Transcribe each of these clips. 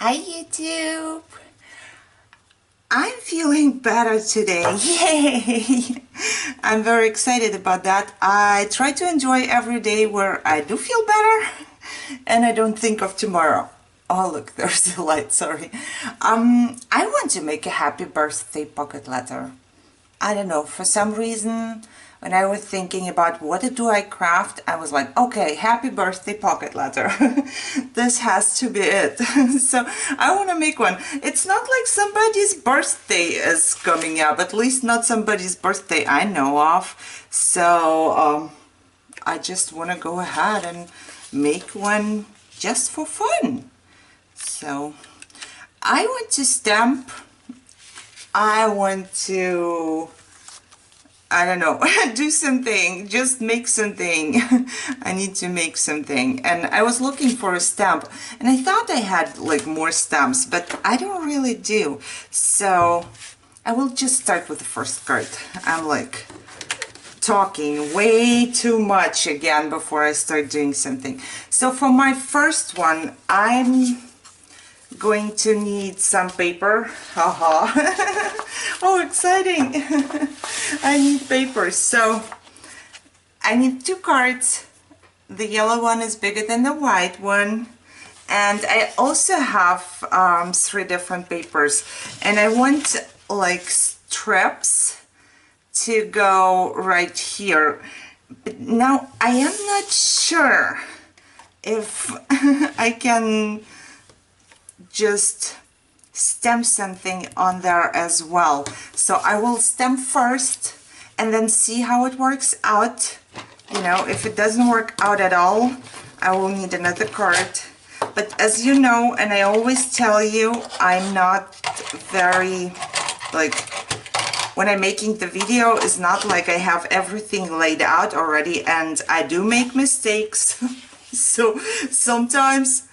Hi YouTube! I'm feeling better today. Yay! I'm very excited about that. I try to enjoy every day where I do feel better and I don't think of tomorrow. Oh look, there's a light, sorry. I want to make a happy birthday pocket letter. I don't know, for some reason when I was thinking about what do I craft, I was like, okay, happy birthday pocket letter. This has to be it. So I want to make one. It's not like somebody's birthday is coming up, at least not somebody's birthday I know of. So I just want to go ahead and make one just for fun. So I want to stamp. I want to, I don't know, do something, just make something. I need to make something. And I was looking for a stamp and I thought I had like more stamps, but I don't really do. So I will just start with the first card. I'm like talking way too much again before I start doing something. So for my first one, I'm going to need some paper. Haha. Oh, exciting. I need paper. So I need two cards. The yellow one is bigger than the white one. And I also have 3 different papers. And I want like strips to go right here. But now I am not sure if I can just stamp something on there as well. So I will stamp first and then see how it works out. You know, if it doesn't work out at all, I will need another card. But as you know, and I always tell you, I'm not very, like, when I'm making the video, it's not like I have everything laid out already, and I do make mistakes. So sometimes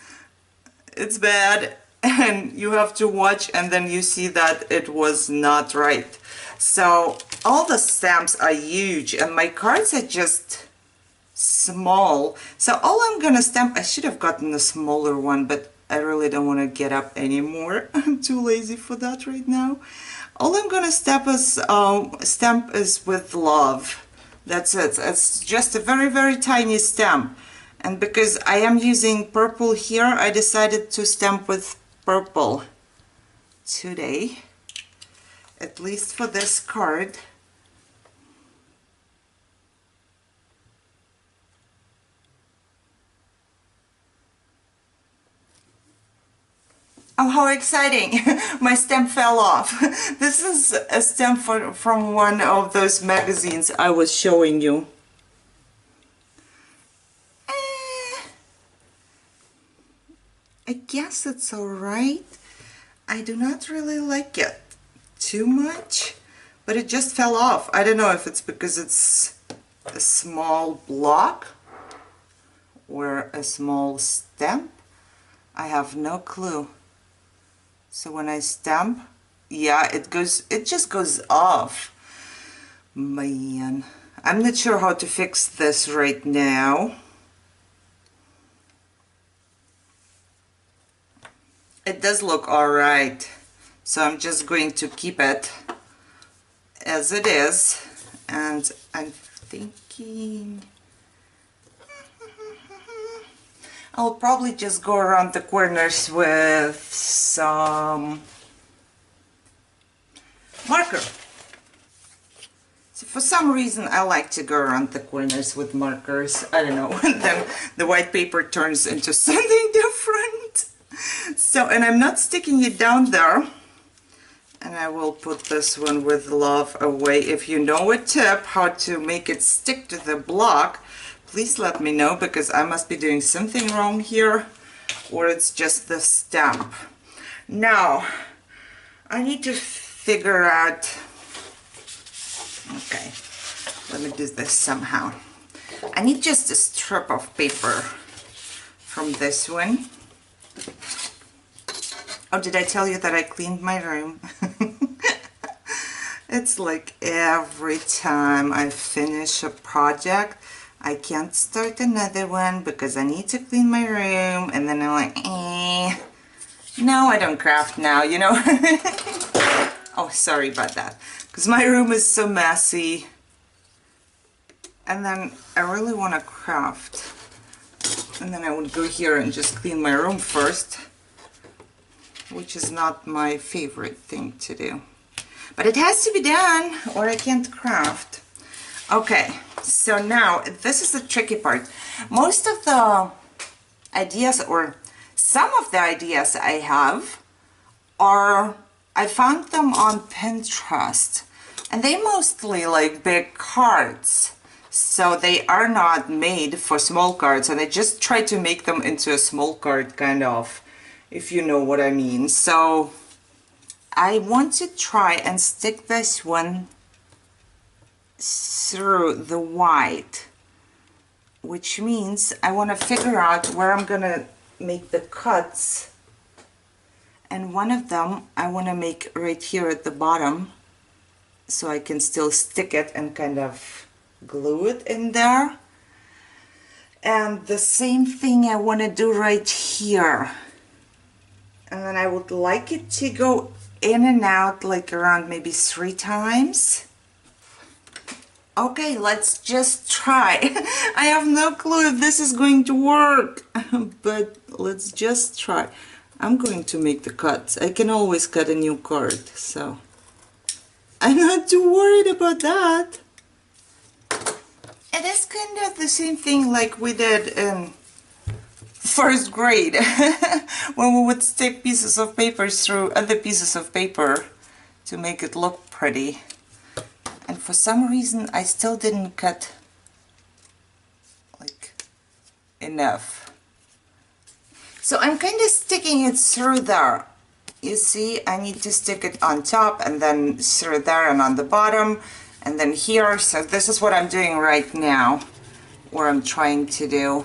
it's bad and you have to watch and then you see that it was not right. So all the stamps are huge and my cards are just small. So all I'm gonna stamp, I should have gotten a smaller one, but I really don't want to get up anymore. I'm too lazy for that right now. All I'm gonna stamp is with love. That's it. It's just a very, very tiny stamp. And because I am using purple here, I decided to stamp with purple today, at least for this card. Oh, how exciting! My stamp fell off. This is a stamp from one of those magazines I was showing you. I guess it's alright. I do not really like it too much, but it just fell off. I don't know if it's because it's a small block or a small stamp. I have no clue. So when I stamp, yeah, it just goes off. Man, I'm not sure how to fix this right now. It does look alright, so I'm just going to keep it as it is, and I'm thinking I'll probably just go around the corners with some marker. So for some reason I like to go around the corners with markers. I don't know, and then the white paper turns into something different. So, and I'm not sticking it down there, and I will put this one with love away. If you know a tip how to make it stick to the block, please let me know, because I must be doing something wrong here, or it's just the stamp. Now, I need to figure out, okay, let me do this somehow. I need just a strip of paper from this one. Oh, did I tell you that I cleaned my room? It's like every time I finish a project, I can't start another one because I need to clean my room, and then I'm like, No, I don't craft now, you know. Oh, sorry about that. Because my room is so messy. And then I really want to craft. And then I would go here and just clean my room first, which is not my favorite thing to do. But it has to be done or I can't craft. Okay, so now this is the tricky part. Most of the ideas, or some of the ideas I have, are, I found them on Pinterest, and they mostly like big cards. So they are not made for small cards, and I just try to make them into a small card kind of, if you know what I mean. So I want to try and stick this one through the white, which means I want to figure out where I'm gonna make the cuts, and one of them I want to make right here at the bottom so I can still stick it and kind of glue it in there. And the same thing I want to do right here, and then I would like it to go in and out like around maybe 3 times. Okay, let's just try. I have no clue if this is going to work, but let's just try. I'm going to make the cuts. I can always cut a new card, so I'm not too worried about that. It is kind of the same thing like we did in first grade when we would stick pieces of paper through other pieces of paper to make it look pretty. And for some reason I still didn't cut like enough. So I'm kind of sticking it through there. You see, I need to stick it on top and then through there and on the bottom and then here. So this is what I'm doing right now, or I'm trying to do.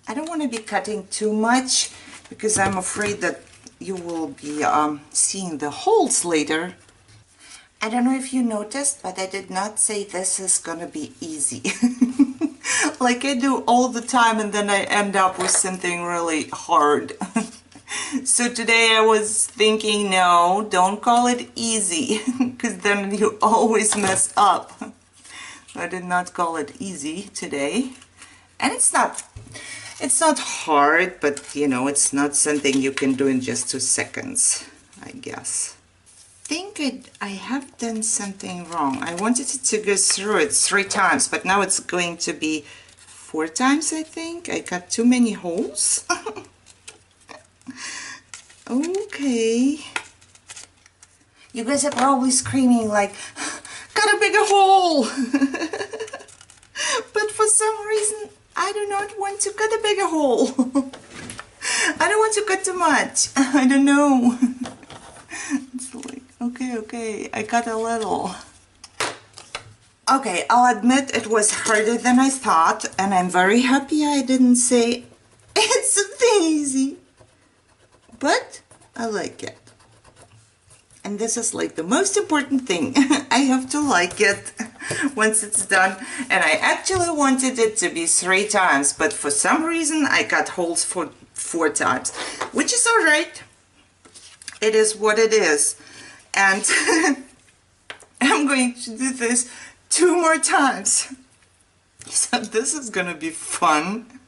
I don't want to be cutting too much because I'm afraid that you will be seeing the holes later. I don't know if you noticed, but I did not say this is gonna be easy. Like I do all the time, and then I end up with something really hard. So today I was thinking, no, don't call it easy, because then you always mess up. I did not call it easy today. And it's not hard, but you know, it's not something you can do in just 2 seconds, I guess. I think I have done something wrong. I wanted it to go through it 3 times, but now it's going to be 4 times, I think. I got too many holes. Okay. You guys are probably screaming like, got a bigger hole! But for some reason, I do not want to cut a bigger hole. I don't want to cut too much. I don't know. It's like, okay, I cut a little. Okay, I'll admit it was harder than I thought, and I'm very happy I didn't say it's something easy. But I like it. And this is like the most important thing. I have to like it once it's done. And I actually wanted it to be 3 times, but for some reason I cut holes for 4 times, which is alright. It is what it is. And I'm going to do this 2 more times. So this is gonna be fun.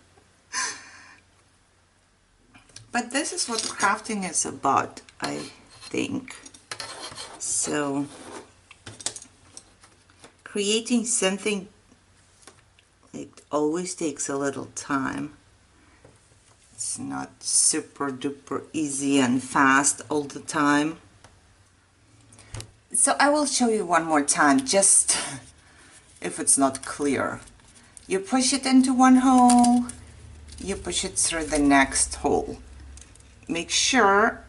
But this is what crafting is about, I think. So, creating something, it always takes a little time. It's not super duper easy and fast all the time. So I will show you one more time, just if it's not clear. You push it into one hole, you push it through the next hole. Make sure,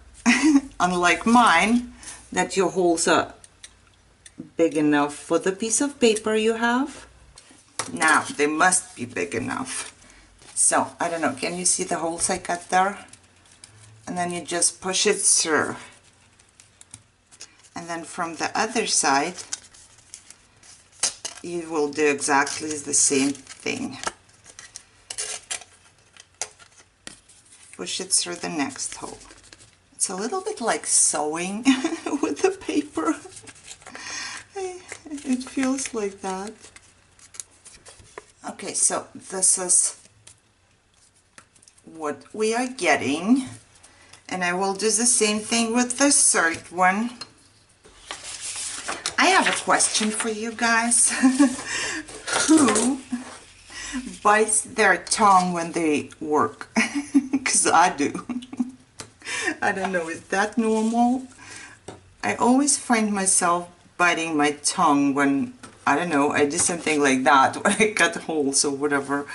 unlike mine, that your holes are big enough for the piece of paper you have. Now, they must be big enough. So, I don't know, can you see the holes I cut there? And then you just push it through. And then from the other side, you will do exactly the same thing. Push it through the next hole. It's It's a little bit like sewing with the paper. It feels like that. Okay, so this is what we are getting. And I will do the same thing with the third one. I have a question for you guys. Who bites their tongue when they work? Because I do. I don't know, is that normal? I always find myself biting my tongue when, I don't know, I do something like that, when I cut holes or whatever.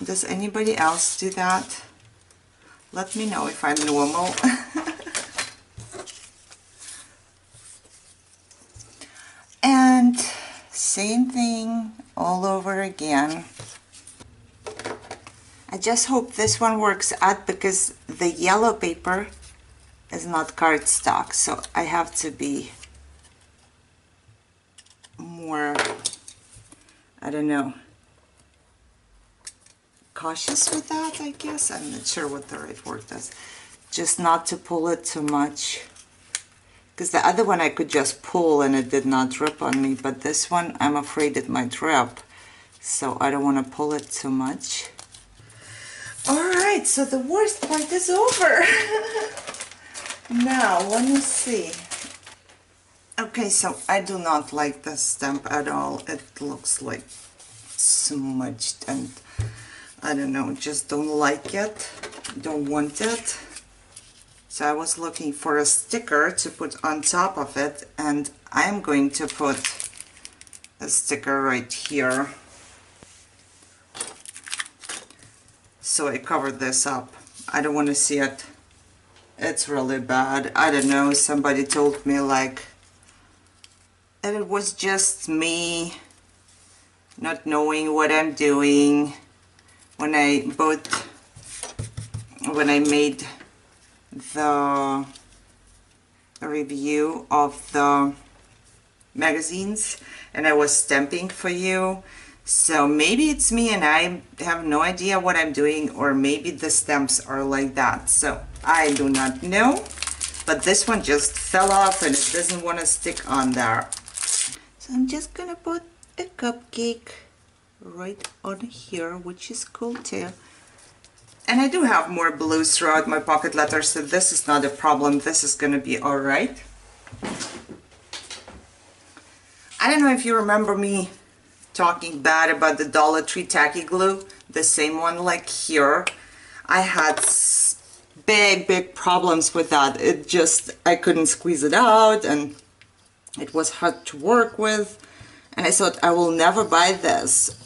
Does anybody else do that? Let me know if I'm normal. And same thing all over again. I just hope this one works out because the yellow paper is not cardstock, so I have to be more, I don't know, cautious with that, I guess. I'm not sure what the right word is. Just not to pull it too much. Because the other one I could just pull and it did not rip on me, but this one I'm afraid it might rip. So I don't want to pull it too much. Alright, so the worst part is over. Now, let me see. Okay, so I do not like this stamp at all. It looks like smudged and I don't know, just don't like it, don't want it. So I was looking for a sticker to put on top of it, and I'm going to put a sticker right here. So I covered this up. I don't want to see it. It's really bad. I don't know, somebody told me like that it was just me not knowing what I'm doing when I made the review of the magazines and I was stamping for you. So maybe it's me and I have no idea what I'm doing, or maybe the stamps are like that. So I do not know, but this one just fell off and it doesn't want to stick on there. So I'm just gonna put a cupcake right on here, which is cool too. And I do have more blues throughout my pocket letters, so this is not a problem. This is gonna be all right. I don't know if you remember me talking bad about the Dollar Tree tacky glue, the same one like here. I had big problems with that. It just, I couldn't squeeze it out and it was hard to work with. And I thought I will never buy this.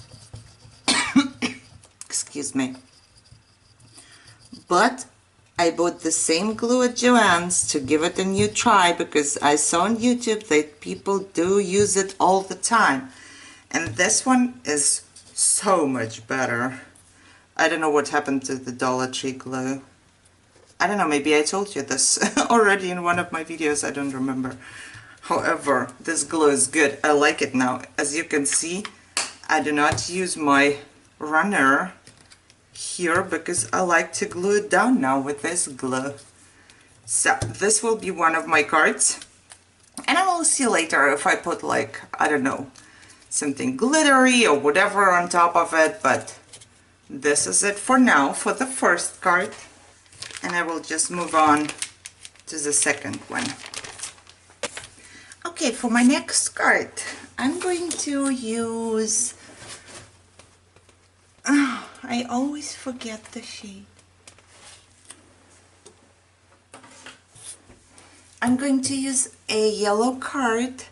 Excuse me. But I bought the same glue at Joann's to give it a new try because I saw on YouTube that people do use it all the time. And this one is so much better. I don't know what happened to the Dollar Tree glue. I don't know, maybe I told you this already in one of my videos, I don't remember. However, this glue is good. I like it now. As you can see, I do not use my runner here because I like to glue it down now with this glue. So this will be one of my cards. And I will see later if I put like, I don't know, something glittery or whatever on top of it, but this is it for now for the first card. And I will just move on to the second one. Okay, for my next card, I'm going to use, I always forget the shade. I'm going to use a yellow card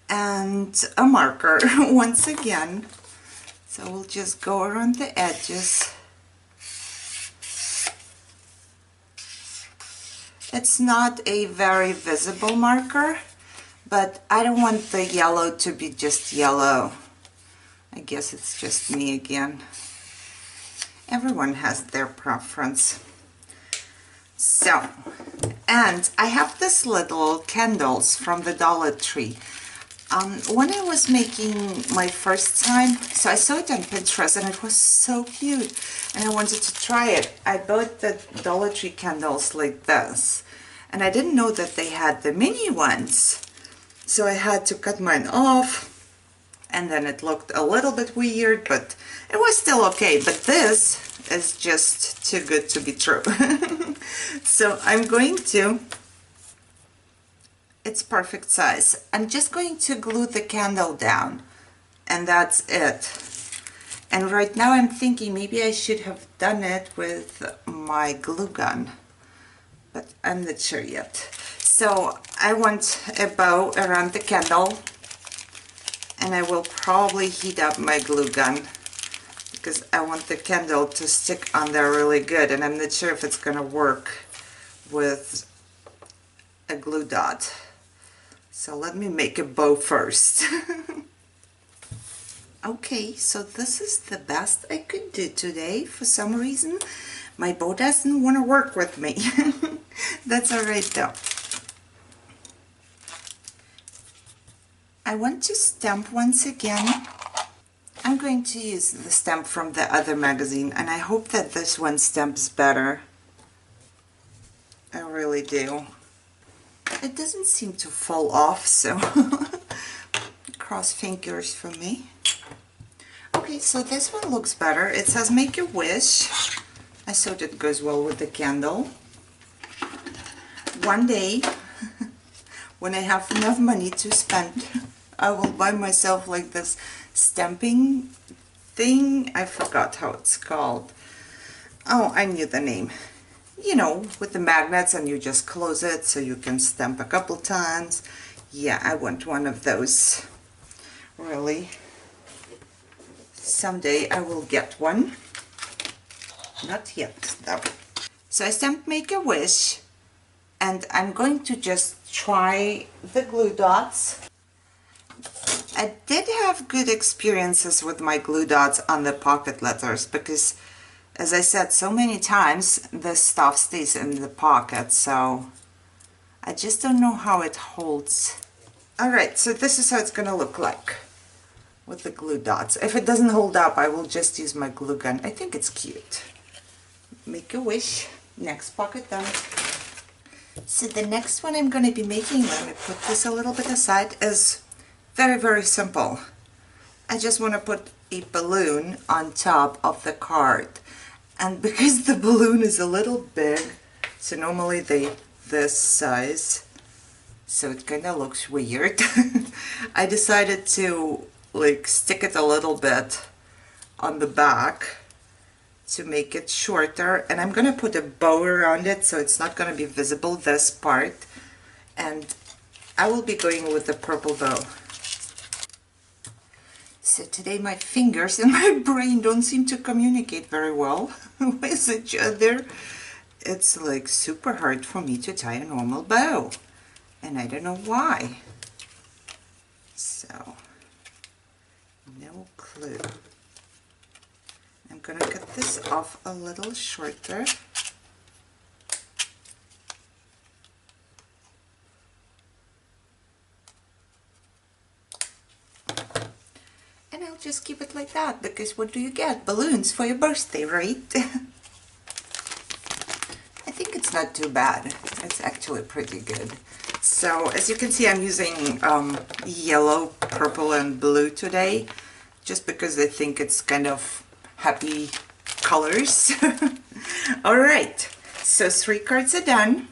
and a marker once again. So we'll just go around the edges. It's not a very visible marker, but I don't want the yellow to be just yellow. I guess it's just me again. Everyone has their preference. So, and I have this little candles from the Dollar Tree. When I was making my first time, so I saw it on Pinterest and it was so cute and I wanted to try it. I bought the Dollar Tree candles like this and I didn't know that they had the mini ones. So I had to cut mine off and then it looked a little bit weird, but it was still okay. But this is just too good to be true. So I'm going to, it's perfect size. I'm just going to glue the candle down and that's it. And right now I'm thinking maybe I should have done it with my glue gun, but I'm not sure yet. So I want a bow around the candle and I will probably heat up my glue gun because I want the candle to stick on there really good, and I'm not sure if it's gonna work with a glue dot. So let me make a bow first. Okay, so this is the best I could do today. For some reason, my bow doesn't want to work with me. That's alright though. I want to stamp once again. I'm going to use the stamp from the other magazine, and I hope that this one stamps better. I really do. It doesn't seem to fall off, so cross fingers for me. Okay, so this one looks better. It says make a wish. I thought it goes well with the candle. One day, when I have enough money to spend, I will buy myself like this stamping thing. I forgot how it's called. Oh, I knew the name. You know, with the magnets and you just close it so you can stamp a couple times. Yeah, I want one of those. Really. Someday I will get one. Not yet, though. So I stamped Make a Wish, and I'm going to just try the glue dots. I did have good experiences with my glue dots on the pocket letters because, as I said so many times, this stuff stays in the pocket, so I just don't know how it holds. Alright, so this is how it's gonna look like with the glue dots. If it doesn't hold up, I will just use my glue gun. I think it's cute. Make a wish. Next pocket done. So the next one I'm going to be making, let me put this a little bit aside, is very, very simple. I just want to put a balloon on top of the card. And because the balloon is a little big, so normally they this size, so it kind of looks weird, I decided to like stick it a little bit on the back to make it shorter, and I'm gonna put a bow around it so it's not gonna be visible, this part, and I will be going with the purple bow. So today my fingers and my brain don't seem to communicate very well with each other. It's like super hard for me to tie a normal bow, and I don't know why. So no clue. I'm gonna cut this off a little shorter. And I'll just keep it like that, because what do you get? Balloons for your birthday, right? I think it's not too bad. It's actually pretty good. So as you can see, I'm using yellow, purple and blue today, just because I think it's kind of happy colors. Alright, so 3 cards are done.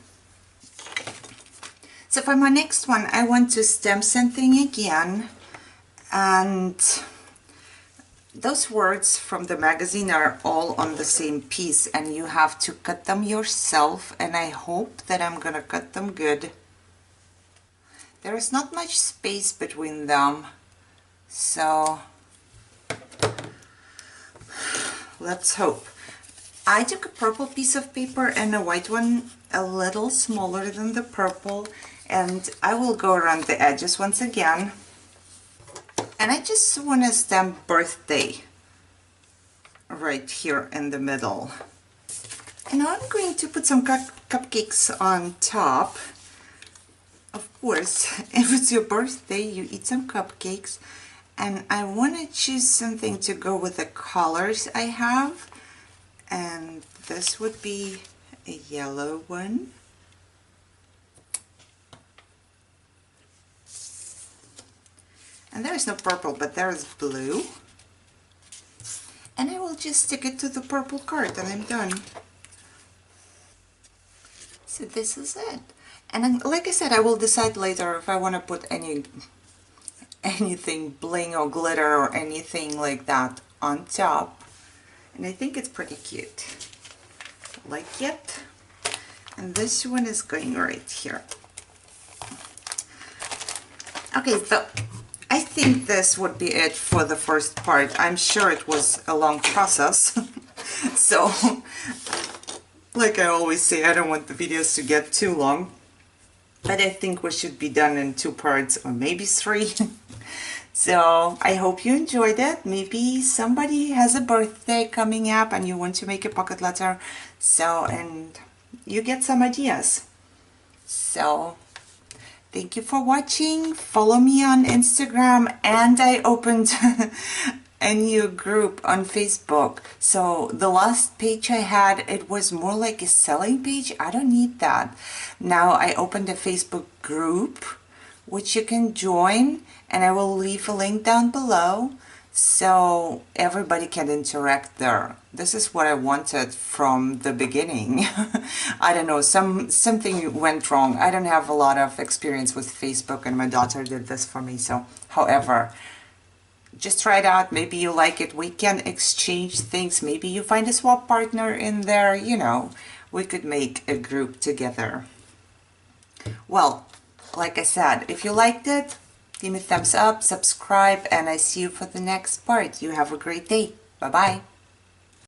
So for my next one, I want to stamp something again, and those words from the magazine are all on the same piece, and you have to cut them yourself, and I hope that I'm gonna cut them good. There is not much space between them, so let's hope. I took a purple piece of paper and a white one a little smaller than the purple, and I will go around the edges once again. And I just want to stamp birthday right here in the middle. And now I'm going to put some cupcakes on top. of course, if it's your birthday, you eat some cupcakes. And I want to choose something to go with the colors I have. And this would be a yellow one. And there's no purple, but there's blue. And I will just stick it to the purple card and I'm done. So this is it. And then, like I said, I will decide later if I want to put anything bling or glitter or anything like that on top. And I think it's pretty cute. I like it. And this one is going right here. Okay, so I think this would be it for the first part. I'm sure it was a long process. So, like I always say, I don't want the videos to get too long. But I think we should be done in 2 parts or maybe 3. So I hope you enjoyed it. Maybe somebody has a birthday coming up and you want to make a pocket letter. So, and you get some ideas. So, thank you for watching. Follow me on Instagram, and I opened a new group on Facebook. So the last page I had, it was more like a selling page. I don't need that. Now I opened a Facebook group which you can join, and I will leave a link down below so everybody can interact there. This is what I wanted from the beginning. I don't know, something went wrong. I don't have a lot of experience with Facebook, and my daughter did this for me. So, however, just try it out. Maybe you like it. We can exchange things. Maybe you find a swap partner in there. You know, we could make a group together. Well, like I said, if you liked it, give me a thumbs up, subscribe, and I see you for the next part. You have a great day. Bye-bye.